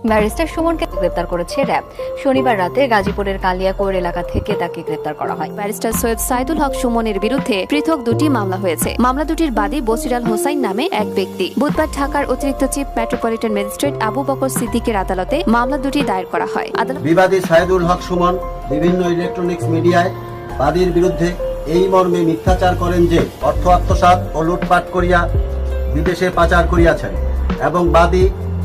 Barrister সুমনকে গ্রেপ্তার করেছে র্যাব। শনিবার রাতে গাজীপুরের কালিয়াকৈর এলাকা থেকে তাকে গ্রেপ্তার করা হয়। ব্যারিস্টার সৈয়দ সাইদুল হক সুমনের বিরুদ্ধে পৃথক দুটি মামলা হয়েছে। মামলা দুটির বাদী বসিরাল হোসাইন নামে এক ব্যক্তি। বুধবার ঢাকার অতিরিক্ত chief metropolitan magistrate Abu Bakar সিদ্দিকের আদালতে মামলা দুটি দায়ের করা হয়। বিবাদী সাইদুল হক সুমন বিভিন্ন ইলেকট্রনিক্স মিডিয়ায় বাদীর বিরুদ্ধে এই মর্মে মিথ্যাচার করেন যে অর্থ আত্মসাৎ ও লুটপাট করিয়া বিদেশে পাচার করিয়াছেন এবং বাদী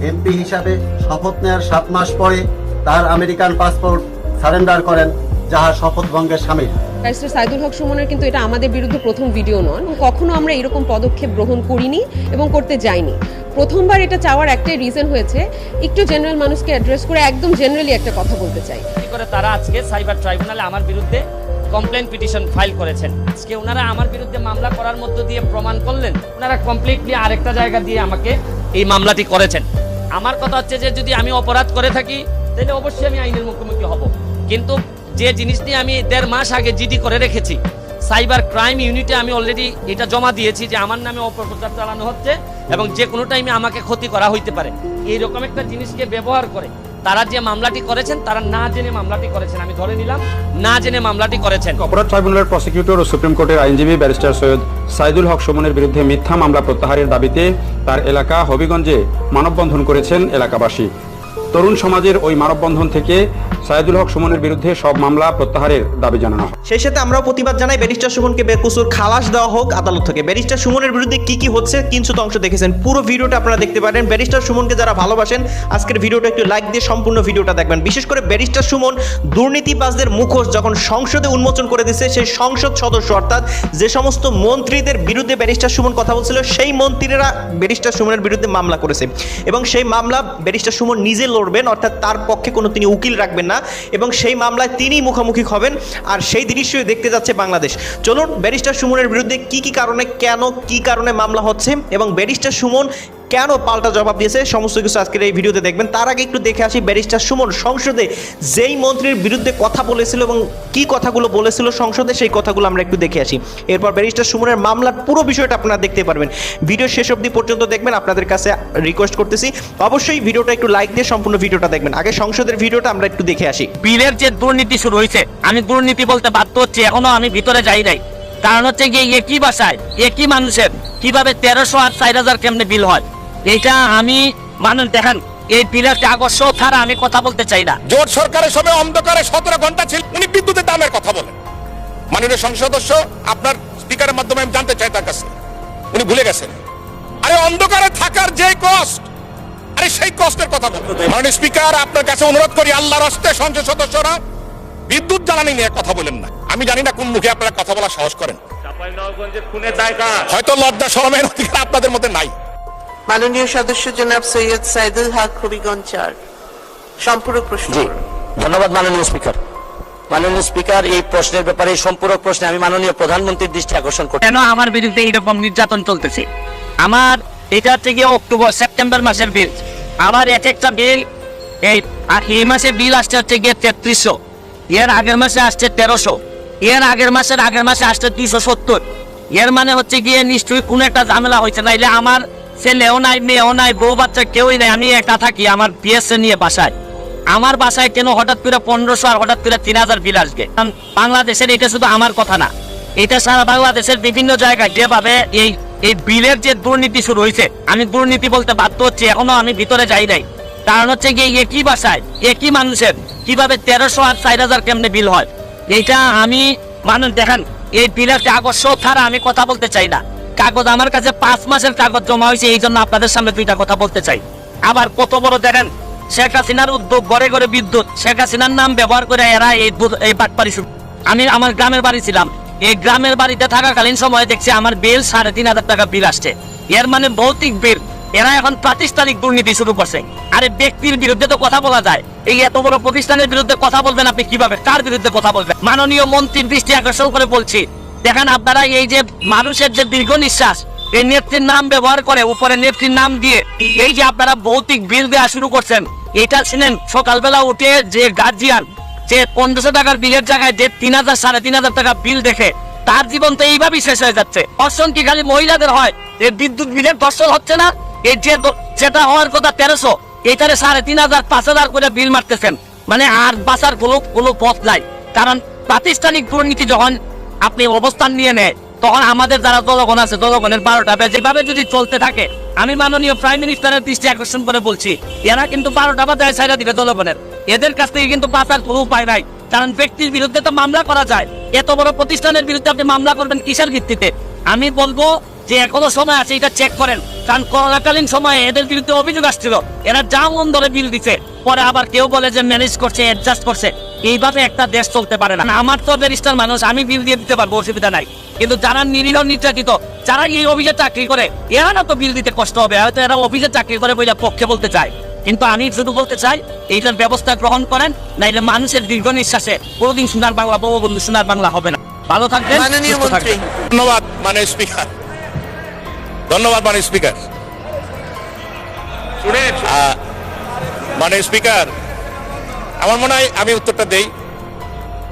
এমপি হিসাবে শপথ নেওয়ার 7 মাস পরে তার আমেরিকান পাসপোর্ট সারেন্ডার করেন, যাহা শপথ ভঙ্গের শামিল। ব্যারিস্টার সাইদুল হক সুমনের কিন্তু এটা আমাদের বিরুদ্ধে প্রথম ভিডিও নন। কখনো আমরা এরকম পদক্ষেপ গ্রহণ করিনি এবং করতে যাইনি। প্রথমবার এটা চাওয়ার একটাই রিজন হয়েছে, একটু জেনারেল মানুষকে অ্যাড্রেস করে একদম জেনারেলি একটা কথা বলতে চাই। করে তারা আজকে সাইবার ট্রাইব্যুনালে আমার বিরুদ্ধে কমপ্লেন পিটিশন ফাইল করেছেন। আজকে ওনারা আমার বিরুদ্ধে মামলা করার মধ্য দিয়ে প্রমাণ করলেন ওনারা কমপ্লিটলি আরেকটা জায়গা দিয়ে আমাকে এই মামলাটি করেছেন। আমার কথা হচ্ছে যে যদি আমি অপরাধ করে থাকি তাহলে অবশ্যই আমি আইনের মুখোমুখি হব, কিন্তু যে জিনিসটি আমি 1.5 মাস আগে জিডি করে রেখেছি সাইবার ক্রাইম ইউনিটে, আমি অলরেডি এটা জমা দিয়েছি যে আমার নামে অপপ্রচার চালানো হচ্ছে এবং যে কোনো টাইমে আমাকে ক্ষতি করা হইতে পারে। এইরকম একটা জিনিসকে ব্যবহার করে তারা যে মামলাটি করেছেন তারা না জেনে মামলাটি করেছেন, আমি ধরে নিলাম না জেনে মামলাটি করেছেন। অপরাধ ট্রাইব্যুনালের প্রসিকিউটর ও সুপ্রিম কোর্টের আইনজীবী ব্যারিস্টার সৈয়দ সাইদুল হক সুমনের বিরুদ্ধে মিথ্যা মামলা প্রত্যাহারের দাবিতে তার এলাকা হবিগঞ্জে মানববন্ধন করেছেন এলাকাবাসী। তরুণ সমাজের ওই মানববন্ধন থেকে সাইদুল হক সুমনের বিরুদ্ধে সব মামলা প্রত্যাহারের দাবি জানানো হয়। সেই সাথে আমরাও প্রতিবাদ জানাই ব্যারিস্টার সুমনকে বেকসুর খালাস দেওয়া হোক আদালত থেকে। ব্যারিস্টার সুমনের বিরুদ্ধে কি কি হচ্ছে কিঞ্চিত অংশ দেখেছেন, পুরো ভিডিওটা আপনারা দেখতে পারেন। ব্যারিস্টার সুমনকে যারা ভালোবাসেন আজকের ভিডিওটা একটু লাইক দিয়ে সম্পূর্ণ ভিডিওটা দেখবেন। বিশেষ করে ব্যারিস্টার সুমন দুর্নীতিবাজদের মুখোশ যখন সংসদে উন্মোচন করে দিচ্ছে, সেই সংসদ সদস্য অর্থাৎ যে সমস্ত মন্ত্রীদের বিরুদ্ধে ব্যারিস্টার সুমন কথা বলছিল সেই মন্ত্রীরা ব্যারিস্টার সুমনের বিরুদ্ধে মামলা করেছে এবং সেই মামলা ব্যারিস্টার সুমন নিজে লড়বেন, অর্থাৎ তার পক্ষে কোনো তিনি উকিল রাখবেন না এবং সেই মামলায় তিনি মুখোমুখি হবেন। আর সেই দৃশ্যই দেখতে যাচ্ছে বাংলাদেশ। চলুন ব্যারিস্টার সুমনের বিরুদ্ধে কি কারণে কি কারণে মামলা হচ্ছে এবং ব্যারিস্টার সুমন কেন পাল্টা জবাব দিয়েছে সমস্ত কিছু আজকের এই ভিডিওতে দেখবেন। তার আগে একটু দেখে আসি ব্যারিস্টার সুমন সংসদে যেই মন্ত্রীর বিরুদ্ধে কথা বলেছিল এবং কি কথাগুলো বলেছিল সংসদে, সেই কথাগুলো আমরা একটু দেখে আসি। এরপর ব্যারিস্টার সুমনের মামলার পুরো বিষয়টা আপনারা দেখতে পারবেন। ভিডিও শেষ অবধি পর্যন্ত দেখবেন, আপনাদের কাছে রিকোয়েস্ট করতেছি অবশ্যই ভিডিওটা একটু লাইক দিয়ে সম্পূর্ণ ভিডিওটা দেখবেন। আগে সংসদের ভিডিওটা আমরা একটু দেখে আসি। বিলের যে দুর্নীতি শুরু হয়েছে, আমি দুর্নীতি বলতে বাধ্য হচ্ছি, এখনো আমি ভিতরে যাই নাই। কারণ হচ্ছে গিয়ে একই বাসায় একই মানুষের কিভাবে 1300 আর 4000 কেমনে বিল হয়, এটা আমি মানুষ দেখেন এই বিলের কাগজ ছাড়া আমি কথা বলতে চাই না। জোট সরকারের সময় অন্ধকারে 17 ঘন্টা ছিল, উনি বিদ্যুতের দামের কথা বলেন। মাননীয় সংসদ সদস্য আপনার স্পিকারের মাধ্যমে আমি জানতে চাই তার কাছে, উনি ভুলে গেছেন। আরে অন্ধকারে থাকার যে কষ্ট, আরে সেই কষ্টের কথা বলেন। মাননীয় স্পিকার আপনার কাছে অনুরোধ করি, আল্লাহর রাস্তে সংসদ সদস্যরা বিদ্যুৎ জ্বালানি নিয়ে কথা বলেন না। আমি জানি না কোন মুখে আপনারা কথা বলা সাহস করেন, হয়তো লজ্জা শরমের অধিকার আপনাদের মধ্যে নাই। মাননীয় সদস্য জনাব সৈয়দ সাইদুল হক হবিগঞ্জ 4 সম্পূরক প্রশ্ন। ধন্যবাদ মাননীয় স্পিকার। মাননীয় স্পিকার, এই প্রশ্নের ব্যাপারে সম্পূরক প্রশ্নে আমি মাননীয় প্রধানমন্ত্রীর দৃষ্টি আকর্ষণ করি। কেন আমার বিরুদ্ধে এইরকম নির্যাতন চলতেছে? আমার এটা হচ্ছে গিয়ে সেপ্টেম্বর মাসের বিল। আমার এক একটা বিল এই মাসে বিল আসছে হচ্ছে গিয়ে 3300, এর আগের মাসে আসছে 1300, এর আগের মাসে আসছে 270। এর মানে হচ্ছে গিয়ে নিশ্চয়ই কোনো একটা ঝামেলা হয়েছে, নাইলে আমার ছেলেও নাই, মেয়েও নাই, বউ বাচ্চা কেউই নাই, আমি একা থাকি আমার পিএসএ নিয়ে বাসায়। আমার বাসায় কেন হঠাৎ করে 1500 আর হঠাৎ করে 3000 বিল আসবে? বাংলাদেশের এটা শুধু আমার কথা না, এটা সারা বাংলাদেশের বিভিন্ন জায়গায় যেভাবে এই বিলের যে দুর্নীতি শুরু হয়েছে, আমি দুর্নীতি বলতে বাধ্য হচ্ছি, এখনো আমি ভিতরে যাই নাই। কারণ হচ্ছে গিয়ে একই বাসায় একই মানুষের কিভাবে 1300 আর 4000 কেমনে বিল হয়, এইটা আমি মানুষ দেখেন এই বিলের কাগজ ছাড়া আমি কথা বলতে চাই না। কাগজ আমার কাছে 5 মাসের কাগজ জমা হয়েছে, এই জন্য আপনাদের সামনে 2টা কথা বলতে চাই। আবার কত বড় দেখেন শেখ হাসিনার উদ্যোগ, ঘরে ঘরে বিদ্যুৎ, শেখ হাসিনার নাম ব্যবহার করে এরা এই বাটপারি শুরু। আমি আমার গ্রামের বাড়ি ছিলাম, এই গ্রামের বাড়িতে থাকাকালীন সময় দেখছি আমার বিল 3500 টাকা বিল আসছে। এর মানে ভৌতিক বিল। এরা এখন প্রাতিষ্ঠানিক দুর্নীতি শুরু করছে। আরে ব্যক্তির বিরুদ্ধে তো কথা বলা যায়, এই এত বড় প্রতিষ্ঠানের বিরুদ্ধে কথা বলবেন আপনি কিভাবে? কার বিরুদ্ধে কথা বলবেন? মাননীয় মন্ত্রীর দৃষ্টি আকর্ষণ করে বলছি, দেখেন আপনারা এই যে মানুষের যে দীর্ঘ নিঃশ্বাস, এই নেত্রীর নাম ব্যবহার করে উপরে নেত্রীর নাম দিয়ে এই যে আপনারা ভৌতিক বিল দেওয়া শুরু করছেন, এটা শুনেন সকালবেলা উঠে যে গার্জিয়ান যে 1500 টাকার বিলের জায়গায় যে 3000 3500 টাকা বিল দেখে তার জীবন তো এইভাবেই শেষ হয়ে যাচ্ছে। ধর্ষণ কি খালি মহিলাদের হয়? এই বিদ্যুৎ বিলের ধর্ষণ হচ্ছে না? এই যেটা হওয়ার কথা 1300, এইটারে 3,500 5,000 করে বিল মারতেছেন, মানে আর বাঁচার কোনো পথ নাই। কারণ প্রাতিষ্ঠানিক দুর্নীতি যখন আপনি অবস্থান নিয়ে নেয়, তখন আমাদের যারা জনগণ আছে, জনগণের 12টা বাজে। যেভাবে যদি চলতে থাকে, আমি মাননীয় প্রাইম মিনিস্টারের দৃষ্টি আকর্ষণ করে বলছি, এরা কিন্তু 12টা বাজে ছাইড়া দিবে জনগণের। এদের কাছ থেকে কিন্তু বাঁচার কোনো উপায় নাই। কারণ ব্যক্তির বিরুদ্ধে তো মামলা করা যায়, এত বড় প্রতিষ্ঠানের বিরুদ্ধে আপনি মামলা করবেন কিসের ভিত্তিতে? আমি বলবো যে এখনো সময় আছে, এটা চেক করেন। কারণ করোনাকালীন সময়ে এদের বিরুদ্ধে অভিযোগ আসছিল, এরা যা মন ধরে বিল দিচ্ছে, পরে আবার কেউ বলে যে ম্যানেজ করছে, অ্যাডজাস্ট করছে। এইভাবে একটা দেশ চলতে পারে না। আমার তো ব্যারিস্টার মানুষ, আমি বিল দিয়ে দিতে পারবো, অসুবিধা নাই। কিন্তু যারা নিরীহ নির্যাতিত, যারা এই অফিসে চাকরি করে, এরা না তো বিল দিতে কষ্ট হবে। হয়তো এরা অফিসে চাকরি করে বইটা পক্ষে বলতে চায়, কিন্তু আমি শুধু বলতে চাই এইটার ব্যবস্থা গ্রহণ করেন, না এটা মানুষের দীর্ঘ নিঃশ্বাসে কোনোদিন সোনার বাংলা, বঙ্গবন্ধু সোনার বাংলা হবে না। ভালো থাকবেন, মাননীয় সুস্থ মন্ত্রী। থাকবেন। ধন্যবাদ মাননীয় স্পিকার, ধন্যবাদ মাননীয় স্পিকার। মাননীয় স্পিকার, আমার মনে হয় আমি উত্তরটা দেই।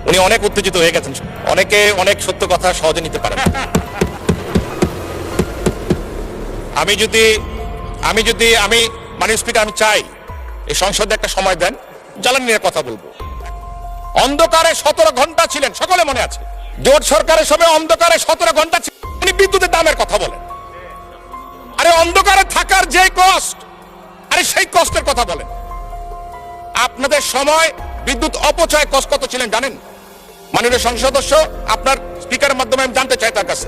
উনি অনেক উত্তেজিত হয়ে গেছেন, অনেকে অনেক সত্য কথা সহজে নিতে পারেন। আমি মাননীয় স্পিকার, আমি চাই এই সংসদে একটা সময় দেন, জ্বালানি নিয়ে কথা বলবো। অন্ধকারে 17 ঘন্টা ছিলেন, সকলে মনে আছে। জোট সরকারের সময় অন্ধকারে 17 ঘন্টা ছিলেন, উনি বিদ্যুতের দামের কথা বলেন। আরে অন্ধকারে থাকার যে কষ্ট, আরে সেই কষ্টের কথা বলেন। আপনাদের সময় বিদ্যুৎ অপচয় কষ্ট কত ছিলেন জানেন? মাননীয় সংসদ সদস্য, আপনার স্পিকারের মাধ্যমে আমি জানতে চাই তার কাছে,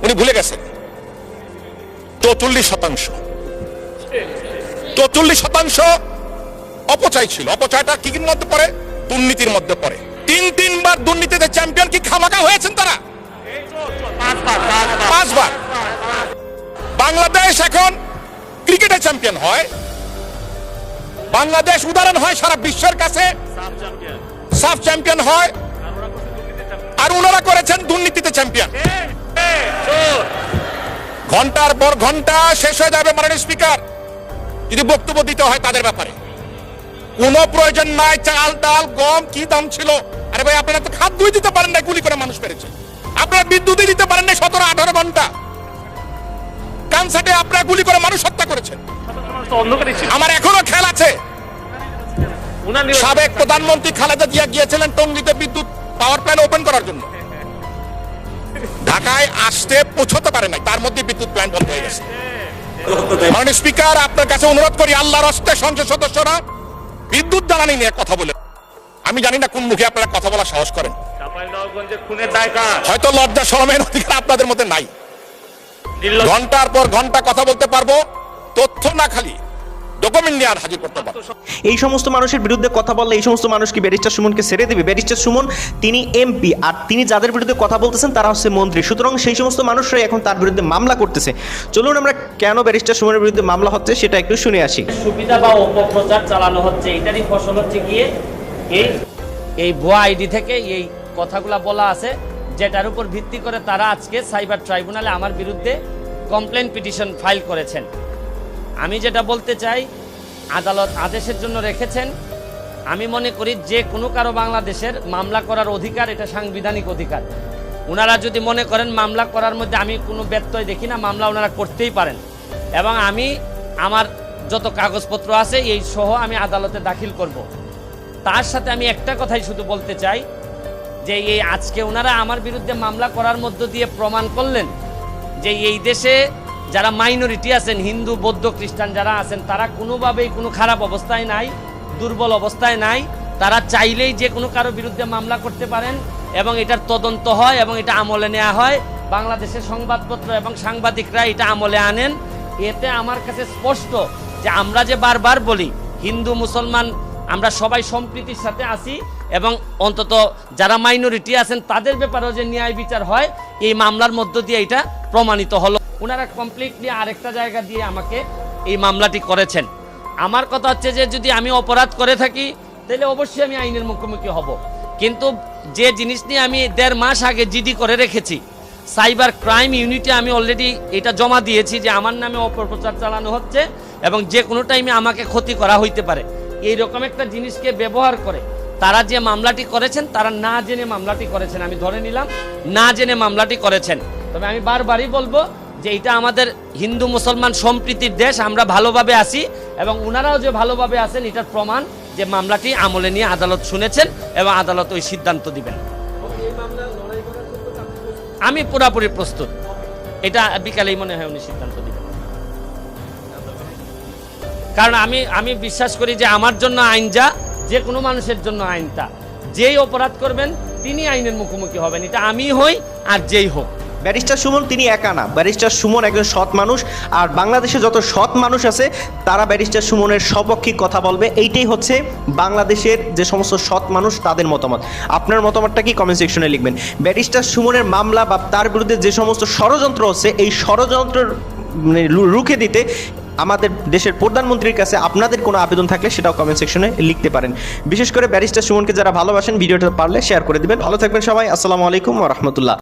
উনি ভুলে গেছেন 44% অপচয় ছিল। অপচয়টা কি মধ্যে পড়ে? দুর্নীতির মধ্যে পড়ে। 3বার দুর্নীতিতে চ্যাম্পিয়ন কি খামাখা হয়েছেন তারা? 5 বার। বাংলাদেশ এখন ক্রিকেটে চ্যাম্পিয়ন হয়, বাংলাদেশ উদাহরণ হয় সারা বিশ্বের কাছে, সাফ চ্যাম্পিয়ন হয়, আর ওনারা করেছেন দুর্নীতিতে চ্যাম্পিয়ন। ঘন্টার পর ঘন্টা শেষ হয়ে যাবে মাননীয় স্পিকার যদি বক্তব্য দিতে হয় তাদের ব্যাপারে। কোনো প্রয়োজন নাই। চাল ডাল গম কি দাম ছিল? আরে ভাই, আপনারা তো খাদ্যই দিতে পারেন না, গুলি করে মানুষ পেরেছে। আপনারা বিদ্যুৎই দিতে পারেন না 17-18 ঘন্টা। কানসাটে আপনারা গুলি করে মানুষ হত্যা করেছেন। আমার এখনো খেয়াল আছে, সাবেক প্রধানমন্ত্রী খালেদা জিয়া গিয়েছিলেন টঙ্গীতে বিদ্যুৎ পাওয়ার প্ল্যান্ট ওপেন করার জন্য। ঢাকায় আসতে পৌঁছতে পারে নাই, তার মধ্যে বিদ্যুৎ প্ল্যান্ট বন্ধ হয়ে গেছে। মাননীয় স্পিকার, আপনার কাছে অনুরোধ করি, আল্লাহর হস্তে সংসদ সদস্যরা বিদ্যুৎ জ্বালানি নিয়ে কথা বলে। আমি জানি না কোন মুখে আপনারা কথা বলা সাহস করেন। হয়তো লজ্জা শরমের অধিকার আপনাদের মধ্যে নাই। ঘন্টার পর ঘন্টা কথা বলতে পারবো, তথ্য না খালি ডকুমেন্ট নিয়ে আর হাজির করতে পারবো। এই সমস্ত মানুষের বিরুদ্ধে কথা বললে এই সমস্ত মানুষ কি ব্যারিস্টার সুমনকে ছেড়ে দেবে? ব্যারিস্টার সুমন তিনি এমপি, আর তিনি যাদের বিরুদ্ধে কথা বলতেছেন তারা হচ্ছে মন্ত্রী। সুতরাং সেই সমস্ত মানুষরাই এখন তার বিরুদ্ধে মামলা করতেছে। চলুন আমরা কেন ব্যারিস্টার সুমনের বিরুদ্ধে মামলা হচ্ছে সেটা একটু শুনে আসি। সুবিধা বা অপপ্রচার চালানো হচ্ছে, এটারই ফসল হচ্ছে গিয়ে এই ভুয়া আইডি থেকে এই কথাগুলা বলা আছে, যেটার উপর ভিত্তি করে তারা আজকে সাইবার ট্রাইব্যুনালে আমার বিরুদ্ধে কমপ্লেন পিটিশন ফাইল করেছেন। আমি যেটা বলতে চাই, আদালত আদেশের জন্য রেখেছেন। আমি মনে করি যে কোনো কারো বাংলাদেশের মামলা করার অধিকার, এটা সাংবিধানিক অধিকার। ওনারা যদি মনে করেন মামলা করার মধ্যে আমি কোনো ব্যত্যয় দেখি না, মামলা ওনারা করতেই পারেন। এবং আমি আমার যত কাগজপত্র আছে এই সহ আমি আদালতে দাখিল করব। তার সাথে আমি একটা কথাই শুধু বলতে চাই যে এই আজকে ওনারা আমার বিরুদ্ধে মামলা করার মধ্য দিয়ে প্রমাণ করলেন যে এই দেশে যারা মাইনরিটি আছেন, হিন্দু বৌদ্ধ খ্রিস্টান যারা আছেন, তারা কোনোভাবেই কোনো খারাপ অবস্থায় নাই, দুর্বল অবস্থায় নাই। তারা চাইলেই যে কোনো কারো বিরুদ্ধে মামলা করতে পারেন এবং এটার তদন্ত হয় এবং এটা আমলে নেওয়া হয়। বাংলাদেশের সংবাদপত্র এবং সাংবাদিকরা এটা আমলে আনেন। এতে আমার কাছে স্পষ্ট যে আমরা যে বারবার বলি হিন্দু মুসলমান আমরা সবাই সম্প্রীতির সাথে আছি এবং অন্তত যারা মাইনরিটি আছেন তাদের ব্যাপারেও যে ন্যায় বিচার হয়, এই মামলার মধ্য দিয়ে এটা প্রমাণিত হলো। ওনারা কমপ্লিটলি আরেকটা জায়গা দিয়ে আমাকে এই মামলাটি করেছেন। আমার কথা হচ্ছে যে যদি আমি অপরাধ করে থাকি তাহলে অবশ্যই আমি আইনের মুখোমুখি হব। কিন্তু যে জিনিস নিয়ে আমি 1.5 মাস আগে জিডি করে রেখেছি, সাইবার ক্রাইম ইউনিটে আমি অলরেডি এটা জমা দিয়েছি যে আমার নামে অপপ্রচার চালানো হচ্ছে এবং যে কোনো টাইমে আমাকে ক্ষতি করা হইতে পারে। এইরকম একটা জিনিসকে ব্যবহার করে তারা যে মামলাটি করেছেন, তারা না জেনে মামলাটি করেছেন। আমি ধরে নিলাম না জেনে মামলাটি করেছেন। তবে আমি বারবারই বলবো যে এটা আমাদের হিন্দু মুসলমান সম্প্রীতির দেশ, আমরা ভালোভাবে আছি এবং ওনারাও যে ভালোভাবে আছেন এটার প্রমাণ যে মামলাটি আমলে নিয়ে আদালত শুনেছেন এবং আদালত ওই সিদ্ধান্ত দিবেন। আমি পুরাপুরি প্রস্তুত, এটা বিকালেই মনে হয় উনি সিদ্ধান্ত দিবেন। কারণ আমি বিশ্বাস করি যে আমার জন্য আইন যা, যে কোনো মানুষের জন্য আইন তা। যেই অপরাধ করবেন তিনি আইনের মুখোমুখি হবেন, এটা আমি হই আর যেই হোক। ব্যারিস্টার সুমন তিনি একা না, ব্যারিস্টার সুমন একজন সৎ মানুষ, আর বাংলাদেশে যত সৎ মানুষ আছে তারা ব্যারিস্টার সুমনের সপক্ষে কথা বলবে। এইটাই হচ্ছে বাংলাদেশের যে সমস্ত সৎ মানুষ তাদের মতামত। আপনার মতামতটা কি কমেন্ট সেকশনে লিখবেন। ব্যারিস্টার সুমনের মামলা বা তার বিরুদ্ধে যে সমস্ত ষড়যন্ত্র হচ্ছে, এই ষড়যন্ত্র রুখে দিতে আমাদের দেশের প্রধানমন্ত্রীর কাছে আপনাদের কোনো আবেদন থাকলে সেটাও কমেন্ট সেকশনে লিখতে পারেন। বিশেষ করে ব্যারিস্টার সুমনকে যারা ভালোবাসেন ভিডিওটা পারলে শেয়ার করে দিবেন। ভালো থাকবেন সবাই। আসসালামু আলাইকুম ওয়া রাহমাতুল্লাহ।